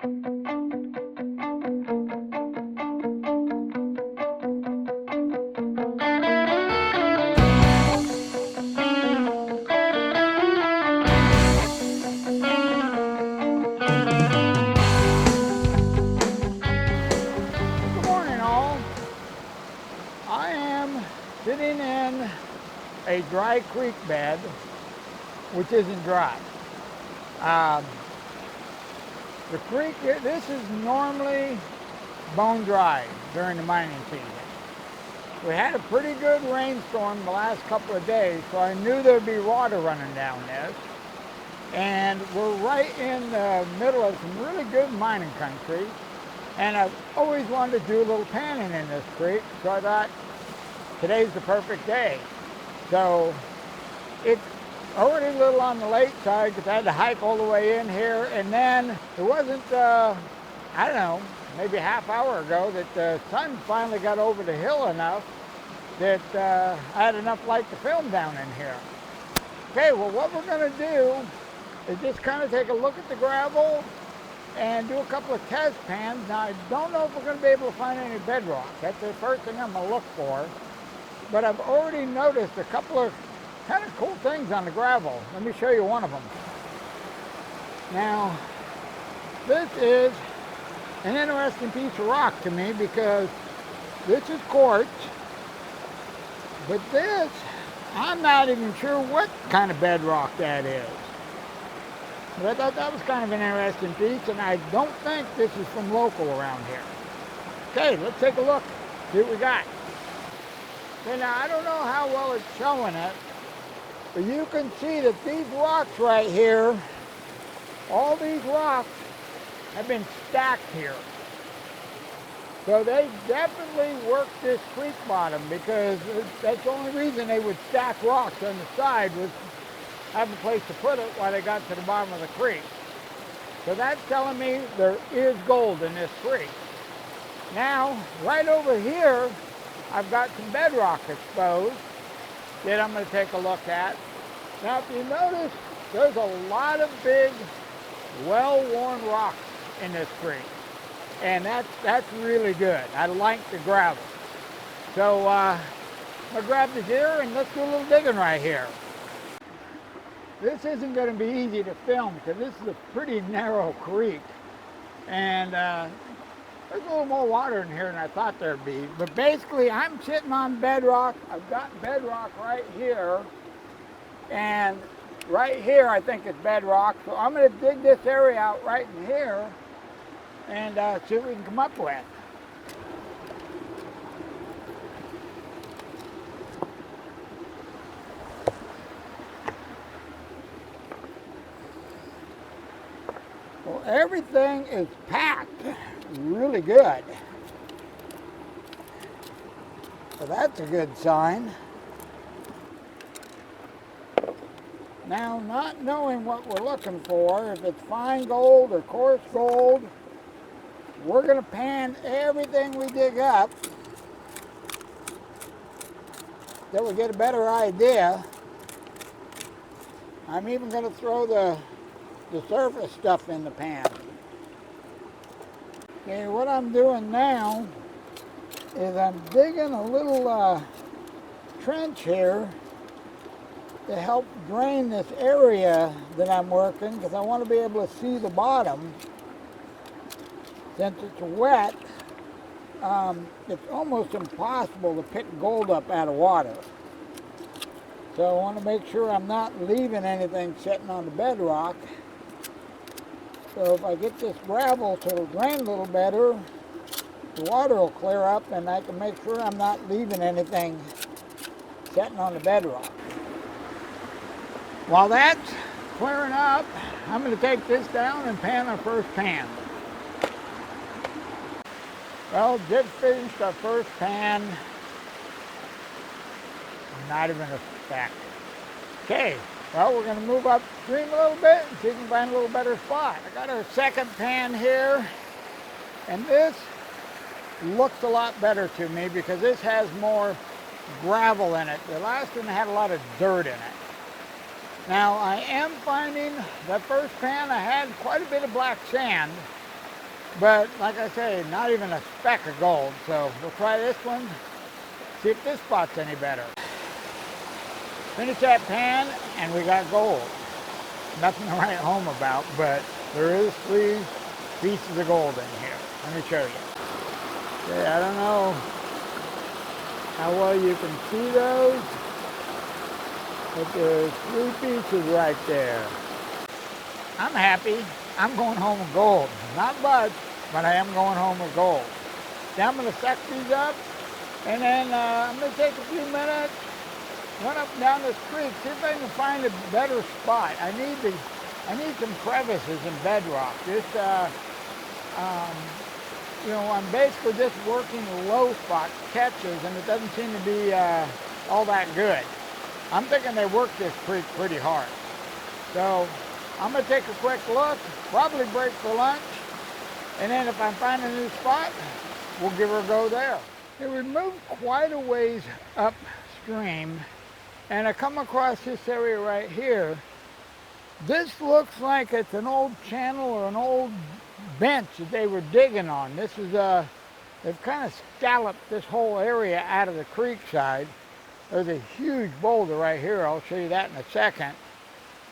Good morning, all. I am sitting in a dry creek bed, which isn't dry. Um, the creek, this is normally bone dry during the mining season. We had a pretty good rainstorm the last couple of days, so I knew there'd be water running down this. And we're right in the middle of some really good mining country. And I've always wanted to do a little panning in this creek, so I thought today's the perfect day. So it's already a little on the late side because I had to hike all the way in here, and then it wasn't, I don't know, maybe a half hour ago that the sun finally got over the hill enough that I had enough light to film down in here. Okay, well what we're going to do is just kind of take a look at the gravel and do a couple of test pans. Now I don't know if we're going to be able to find any bedrock. That's the first thing I'm going to look for. But I've already noticed a couple of kind of cool things on the gravel. Let me show you one of them. Now, this is an interesting piece of rock to me because this is quartz, but this, I'm not even sure what kind of bedrock that is. But I thought that was kind of an interesting piece, and I don't think this is from local around here. Okay, let's take a look, see what we got. Okay, now I don't know how well it's showing it, but you can see that these rocks right here, all these rocks have been stacked here. So they definitely worked this creek bottom, because that's the only reason they would stack rocks on the side was have a place to put it while they got to the bottom of the creek. So that's telling me there is gold in this creek. Now, right over here, I've got some bedrock exposed that I'm going to take a look at. Now, if you notice, there's a lot of big, well-worn rocks in this creek. And that's really good. I like the gravel. So I'm going to grab the gear and let's do a little digging right here. This isn't going to be easy to film because this is a pretty narrow creek. And there's a little more water in here than I thought there'd be. But basically, I'm sitting on bedrock. I've got bedrock right here. And right here, I think it's bedrock. So I'm going to dig this area out right in here and see what we can come up with. Well, everything is packed really good. So that's a good sign. Now, not knowing what we're looking for, if it's fine gold or coarse gold, we're going to pan everything we dig up till we get a better idea. I'm even going to throw the surface stuff in the pan. Okay, what I'm doing now is I'm digging a little trench here to help drain this area that I'm working, because I want to be able to see the bottom. Since it's wet, it's almost impossible to pick gold up out of water. So I want to make sure I'm not leaving anything sitting on the bedrock. So if I get this gravel so it'll drain a little better, the water will clear up and I can make sure I'm not leaving anything sitting on the bedrock. While that's clearing up, I'm going to take this down and pan our first pan. Well, just finished our first pan. Not even a speck. Okay, well, we're going to move upstream a little bit and see if we can find a little better spot. I got our second pan here, and this looks a lot better to me because this has more gravel in it. The last one had a lot of dirt in it. Now, I am finding the first pan I had quite a bit of black sand, But like I say, not even a speck of gold. So we'll try this one, see if this spot's any better. Finish that pan and we got gold. Nothing to write home about, but there is 3 pieces of gold in here. Let me show you. Okay, I don't know how well you can see those, but there's 3 pieces right there. I'm happy. I'm going home with gold. Not much, but I am going home with gold. Now I'm going to suck these up, and then I'm going to take a few minutes, run up and down this creek, see if I can find a better spot. I need some crevices in bedrock. You know, I'm basically just working the low spot catches, and it doesn't seem to be all that good. I'm thinking they worked this creek pretty hard. So I'm going to take a quick look, probably break for lunch, and then if I find a new spot, we'll give her a go there. Okay, we moved quite a ways upstream, and I come across this area right here. This looks like it's an old channel or an old bench that they were digging on. This is they've kind of scalloped this whole area out of the creek side. There's a huge boulder right here. I'll show you that in a second.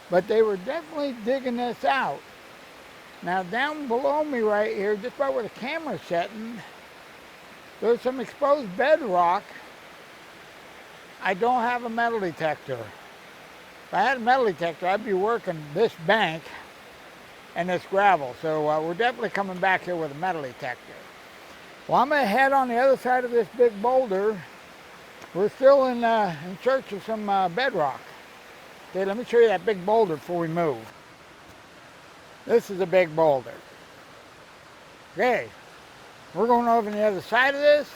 But they were definitely digging this out. Now down below me right here, just about where the camera's sitting, there's some exposed bedrock. I don't have a metal detector. If I had a metal detector, I'd be working this bank and this gravel. So we're definitely coming back here with a metal detector. Well, I'm going to head on the other side of this big boulder. We're still in search of some bedrock. Okay, let me show you that big boulder before we move. This is a big boulder. Okay, we're going over on the other side of this,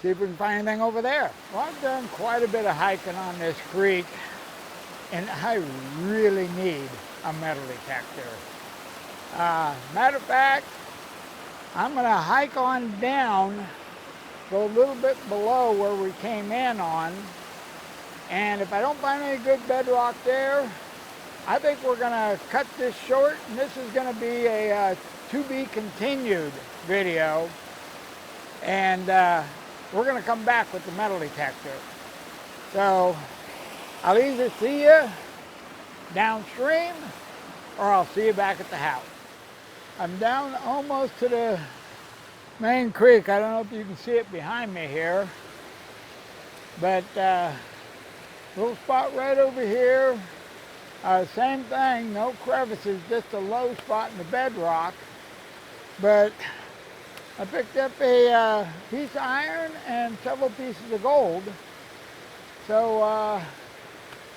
see if we can find anything over there. Well, I've done quite a bit of hiking on this creek, and I really need a metal detector. Matter of fact, I'm going to hike on down, go a little bit below where we came in on, and if I don't find any good bedrock there, I think we're going to cut this short, and this is going to be a to be continued video, and we're going to come back with the metal detector. So I'll either see you downstream or I'll see you back at the house. I'm down almost to the main creek. I don't know if you can see it behind me here, but little spot right over here. Same thing, no crevices, just a low spot in the bedrock. But I picked up a piece of iron and several pieces of gold. So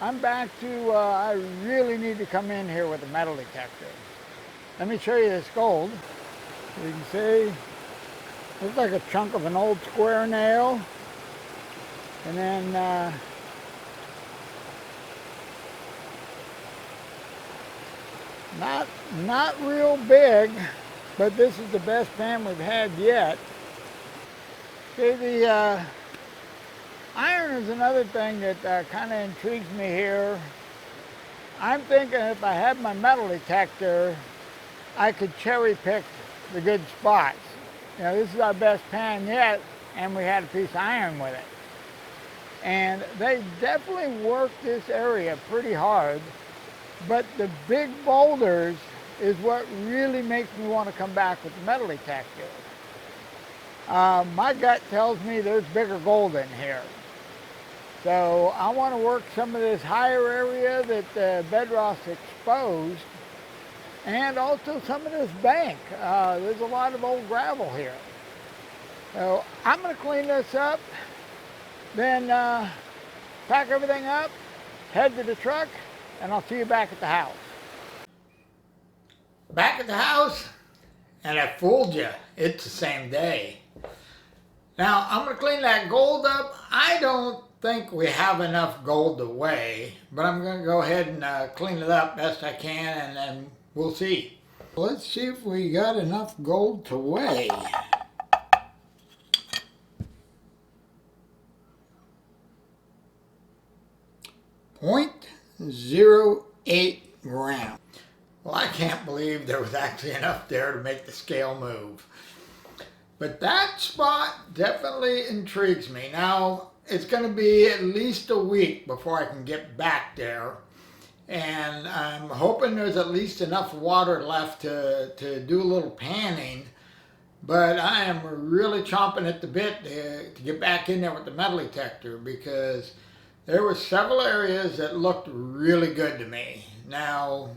I'm back to, I really need to come in here with a metal detector. Let me show you this gold. You can see, looks like a chunk of an old square nail. And then not real big, but this is the best pan we've had yet. Okay, the iron is another thing that kind of intrigues me here. I'm thinking if I had my metal detector, I could cherry pick the good spots. You know, this is our best pan yet, and we had a piece of iron with it. And they definitely worked this area pretty hard. But the big boulders is what really makes me want to come back with the metal detector. My gut tells me there's bigger gold in here. So I want to work some of this higher area that the bedrock's exposed, and also some of this bank. There's a lot of old gravel here. So I'm going to clean this up, then pack everything up, head to the truck, and I'll see you back at the house. Back at the house, and I fooled you. It's the same day. Now, I'm going to clean that gold up. I don't think we have enough gold to weigh, but I'm going to go ahead and clean it up best I can, and then we'll see. Let's see if we got enough gold to weigh. .08 grams. Well, I can't believe there was actually enough there to make the scale move. But that spot definitely intrigues me. Now, it's going to be at least a week before I can get back there. And I'm hoping there's at least enough water left to do a little panning. But I am really chomping at the bit to get back in there with the metal detector, because there were several areas that looked really good to me. Now,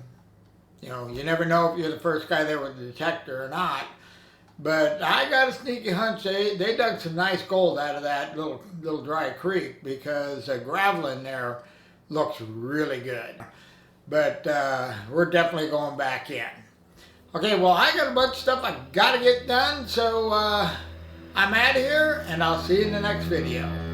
you know, you never know if you're the first guy there with the detector or not. But I got a sneaky hunch they dug some nice gold out of that little dry creek, because the gravel in there looks really good. But we're definitely going back in. Okay, well, I got a bunch of stuff I got to get done, so I'm out of here, and I'll see you in the next video.